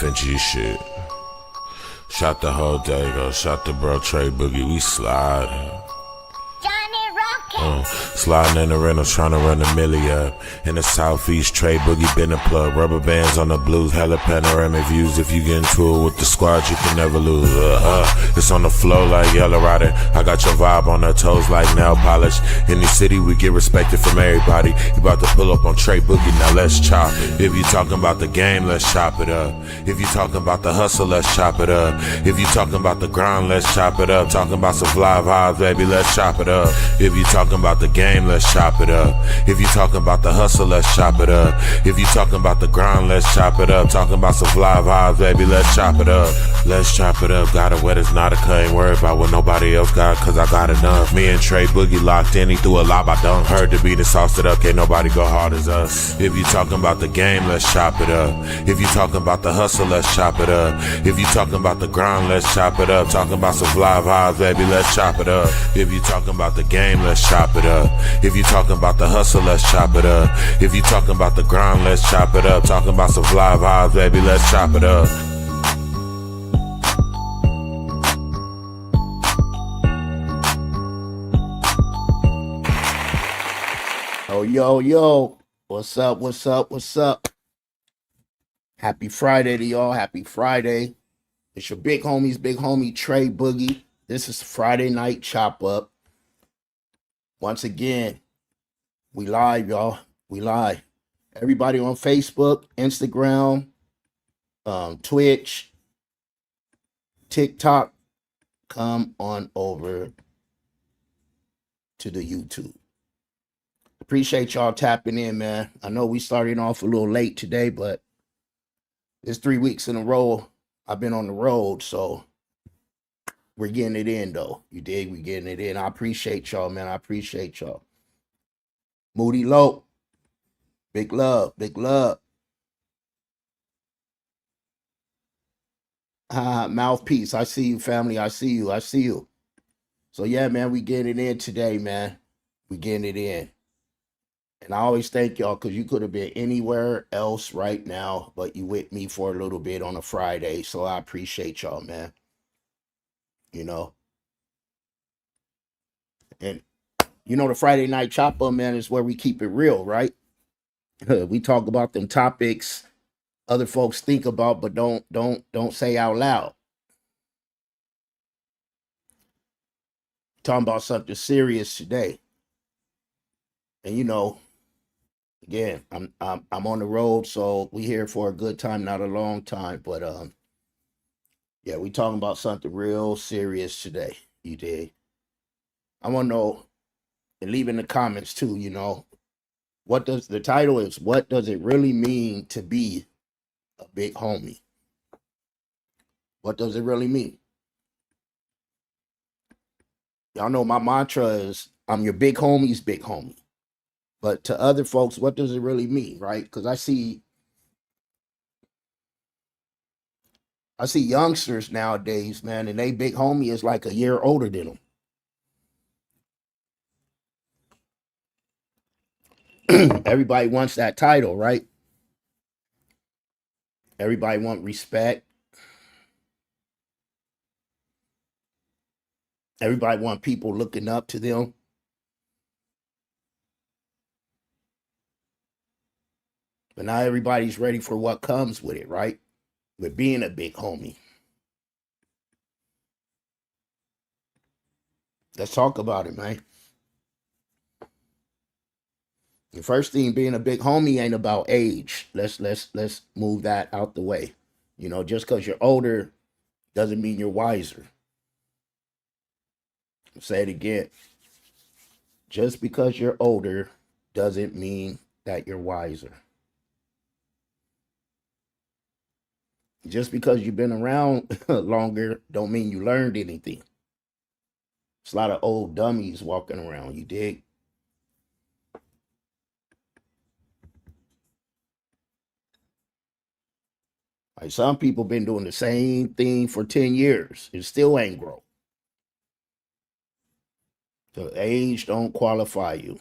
different G shit. Shot the whole day, go. Shot the bro Tre Boogie, we slide. Sliding in the rentals, trying to run a milli up. In the southeast, Tre Boogie been a plug. Rubber bands on the blues, hella panoramic views. If you get into it with the squad, you can never lose. It's on the flow like Yellow Rider. I got your vibe on her toes like nail polish. In the city, we get respected from everybody. You about to pull up on Tre Boogie, now let's chop it. If you talking about the game, let's chop it up. If you talking about the hustle, let's chop it up. If you talking about the grind, let's chop it up. Talking about some fly vibes, baby, let's chop it up. If you talking about the game, let's chop it up. If you talking about the hustle, let's chop it up. If you talking about the grind, let's chop it up. Talking about some fly vibes, baby, let's chop it up. Let's chop it up. Got it wet, it's not a cut. Ain't worried about what nobody else got, cause I got enough. Me and Tre Boogie locked in, he threw a lob, I dunk. Heard the beat and sauced it up, can't nobody go hard as us. If you talking about the game, let's chop it up. If you talking about the hustle, let's chop it up. If you talking about the grind, let's chop it up. Talking about some fly vibes, baby, let's chop it up. If you talking about the game, let's chop it up. If you talking about the hustle, let's chop it up. If you talking about the grind, let's chop it up. Talking about some fly vibes, baby, let's chop it up. Yo, what's up? Happy Friday to y'all. Happy Friday. It's your big homie Tre Boogie. This is Friday night chop up. Once again, we live, y'all. We live. Everybody on Facebook, Instagram, Twitch, TikTok, come on over to the YouTube. Appreciate y'all tapping in, man. I know we started off a little late today, but it's 3 weeks in a row I've been on the road, so we're getting it in, though. You dig? We're getting it in. I appreciate y'all, man. I appreciate y'all. Moody Low. Big love. Mouthpiece. I see you, family. I see you. So, yeah, man, we getting it in today, man. We getting it in. And I always thank y'all because you could have been anywhere else right now, but you with me for a little bit on a Friday. So I appreciate y'all, man. You know. And, you know, the Friday night chop up, man, is where we keep it real, right? We talk about them topics other folks think about, but don't say out loud. Talking about something serious today. And, you know, again, I'm on the road, so we here for a good time, not a long time. But yeah, we talking about something real serious today. You dig? I want to know, and leave in the comments too. You know, what does the title is? What does it really mean to be a big homie? What does it really mean? Y'all know my mantra is I'm your big homie's big homie. But to other folks, what does it really mean, right? Because I see youngsters nowadays, man, and they big homie is like a year older than them. Everybody wants that title, right? Everybody want respect. Everybody want people looking up to them. But not everybody's ready for what comes with it, right? With being a big homie. Let's talk about it, man. The first thing, being a big homie ain't about age. Let's move that out the way. You know, just because you're older doesn't mean you're wiser. I'll say it again. Just because you're older doesn't mean that you're wiser. Just because you've been around longer don't mean you learned anything. It's a lot of old dummies walking around, you dig? Like some people been doing the same thing for 10 years. It still ain't grow. So age don't qualify you.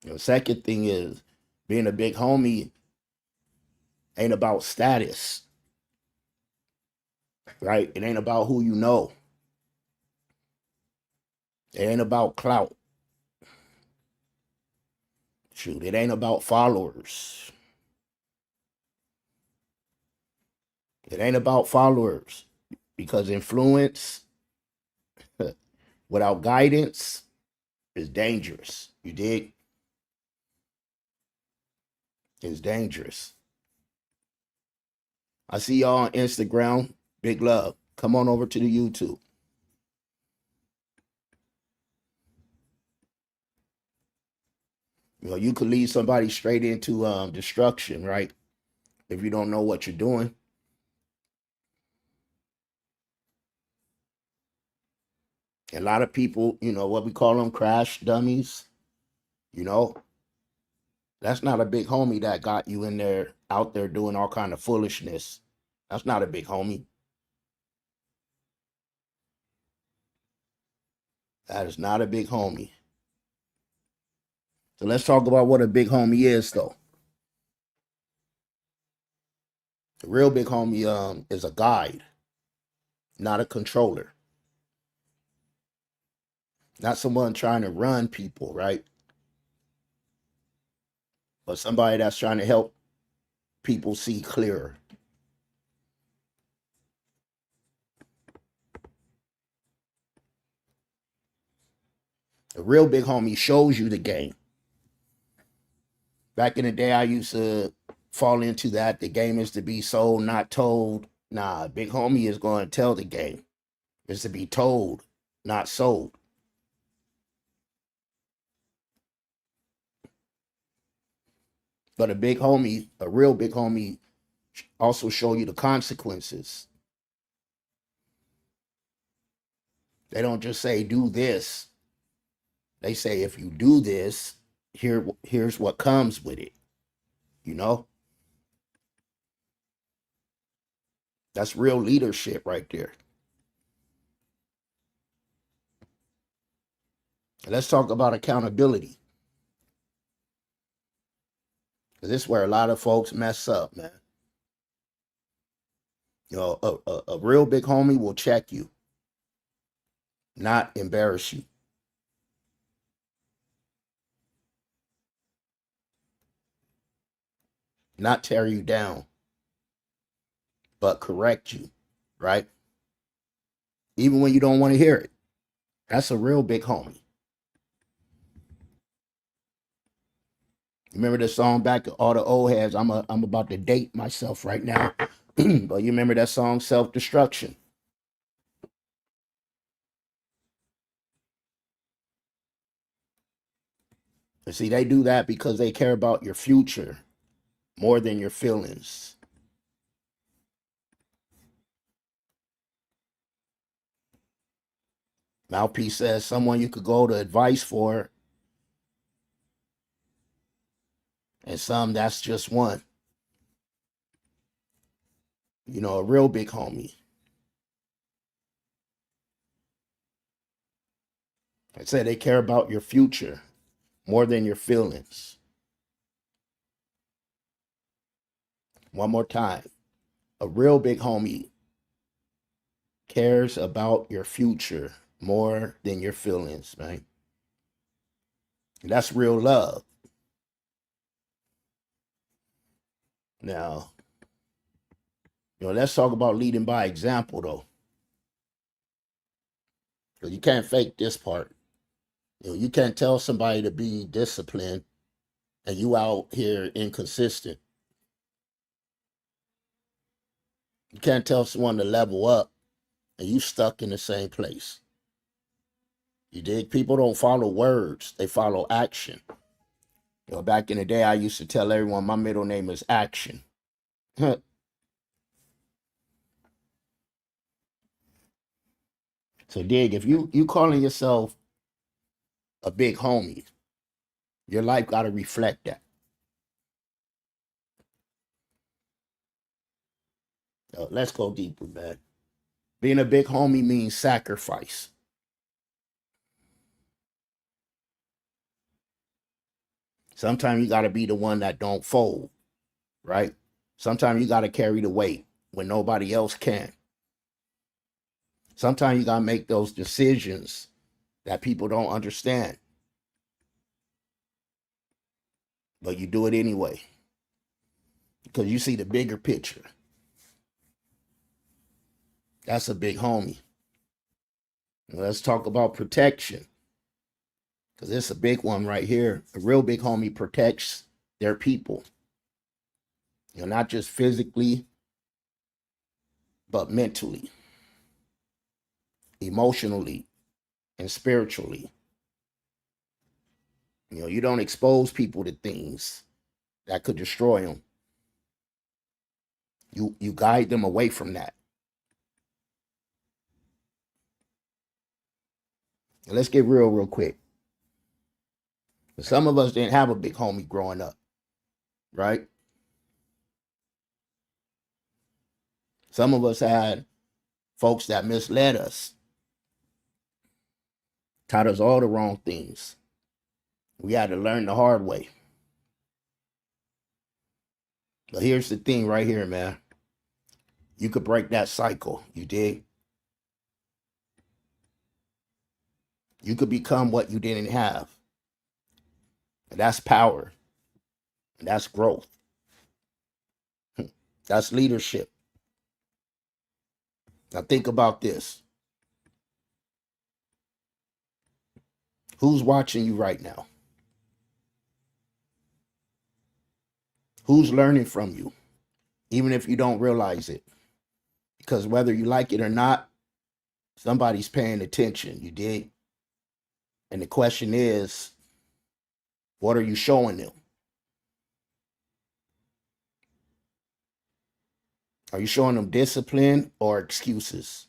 The second thing is being a big homie Ain't about status, right? It ain't about who you know. It ain't about clout. Shoot, it ain't about followers. It ain't about followers because influence without guidance is dangerous. You dig? It's dangerous. I see y'all on Instagram. Big love. Come on over to the YouTube. You know, you could lead somebody straight into destruction, right? If you don't know what you're doing. A lot of people, you know, what we call them crash dummies, you know, that's not a big homie that got you in there, out there doing all kind of foolishness. That's not a big homie. That is not a big homie. So let's talk about what a big homie is, though. The real big homie is a guide, not a controller. Not someone trying to run people, right? But somebody that's trying to help people see clearer. A real big homie shows you the game. Back in the day, I used to fall into that. The game is to be sold, not told. Nah, big homie is going to tell the game. It's to be told, not sold. But a big homie, a real big homie, also show you the consequences. They don't just say do this. They say if you do this, here's what comes with it. You know? That's real leadership right there. Let's talk about accountability. Because this is where a lot of folks mess up, man. You know, a real big homie will check you, not embarrass you. Not tear you down, but correct you, right? Even when you don't want to hear it. That's a real big homie. Remember the song back all the old heads? I'm about to date myself right now. But you remember that song Self Destruction? And see, they do that because they care about your future more than your feelings. Mouthpiece says someone you could go to advice for, and some that's just one. You know, a real big homie. I say they care about your future more than your feelings. One more time. A real big homie cares about your future more than your feelings, man. And that's real love. Now, you know, let's talk about leading by example, though. Because you can't fake this part. You know, you can't tell somebody to be disciplined and you out here inconsistent. You can't tell someone to level up and you stuck in the same place. You dig? People don't follow words, they follow action. You know, back in the day, I used to tell everyone my middle name is Action. So dig, if you calling yourself a big homie, your life got to reflect that. Let's go deeper, man. Being a big homie means sacrifice. Sometimes you got to be the one that don't fold, right? Sometimes you got to carry the weight when nobody else can. Sometimes you got to make those decisions that people don't understand. But you do it anyway. Because you see the bigger picture. That's a big homie. Let's talk about protection. Because it's a big one right here. A real big homie protects their people. Not just physically, but mentally, emotionally, and spiritually. You don't expose people to things that could destroy them. You guide them away from that. And let's get real quick. Some of us didn't have a big homie growing up, right? Some of us had folks that misled us, taught us all the wrong things. We had to learn the hard way. But here's the thing right here, man. You could break that cycle, you dig? You could become what you didn't have. And that's power. And that's growth. That's leadership. Now think about this. Who's watching you right now? Who's learning from you? Even if you don't realize it. Because whether you like it or not, somebody's paying attention, you dig? And the question is, what are you showing them? Are you showing them discipline or excuses?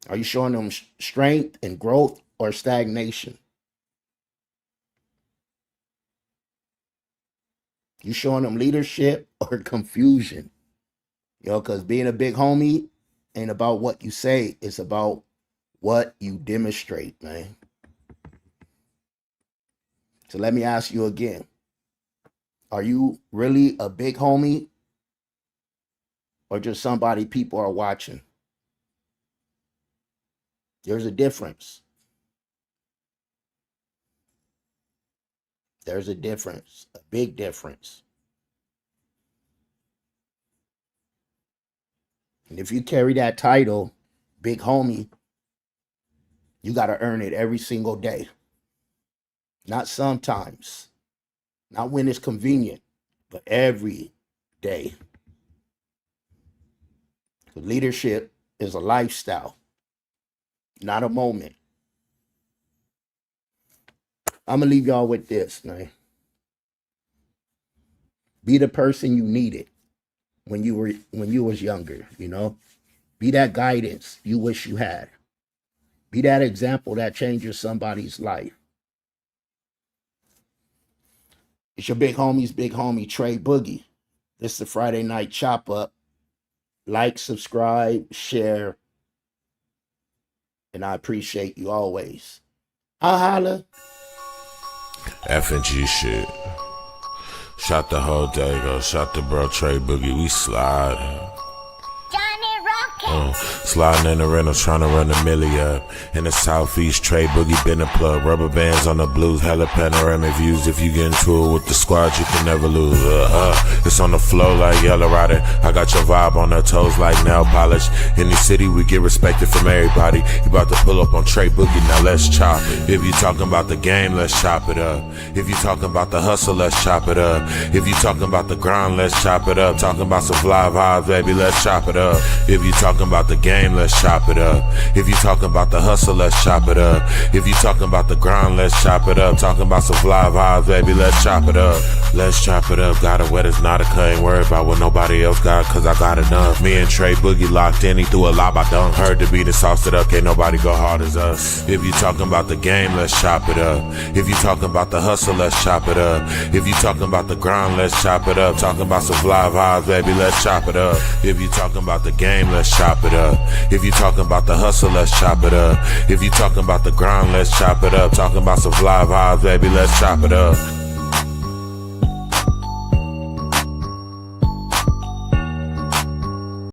Are you showing them strength and growth or stagnation? You showing them leadership or confusion? Because being a big homie ain't about what you say. It's about what you demonstrate, man. So let me ask you again. Are you really a big homie or just somebody people are watching? There's a difference. There's a difference, a big difference. And if you carry that title, big homie, you got to earn it every single day. Not sometimes, not when it's convenient, but every day. Leadership is a lifestyle, not a moment. I'm going to leave y'all with this, man. Be the person you needed when you was younger, Be that guidance you wish you had. Be that example that changes somebody's life. It's your big homie, Tre Boogie. This is the Friday Night Chop Up. Like, subscribe, share, and I appreciate you always. I'll holla. F&G shit. Shot the whole day, go. Shot the bro Tre Boogie. We sliding. Sliding in the rentals, trying to run a milli up. In the southeast, Tre Boogie been a plug. Rubber bands on the blues, hella panoramic views. If you get into it with the squad, you can never lose. It's on the flow like Yellow Rider. I got your vibe on her toes like nail polish. In the city, we get respected from everybody. You about to pull up on Tre Boogie, now let's chop it. If you talking about the game, let's chop it up. If you talking about the hustle, let's chop it up. If you talking about the grind, let's chop it up. Talking about some fly vibes, baby, let's chop it up. If you talking about the game, let's chop it up. If you talking about the hustle, let's chop it up. If you talking about the grind, let's chop it up. Talking about some fly vibes, baby, let's chop it up. Let's chop it up. Got it wet as Nautica. Ain't worried about what nobody else got, cause I got enough. Me and Tre Boogie locked in. He threw a lob, I dunk. Heard the beat and sauced it up. Can't nobody go hard as us. If you talking about the game, let's chop it up. If you talking about the hustle, let's chop it up. If you talking about the grind, let's chop it up. Talking about some fly vibes, baby, let's chop it up. If you talking about the game, let's chop it up. If you talking about the hustle, let's chop it up. If you talking about the grind, let's chop it up. Talking about some fly vibes, baby, let's chop it up.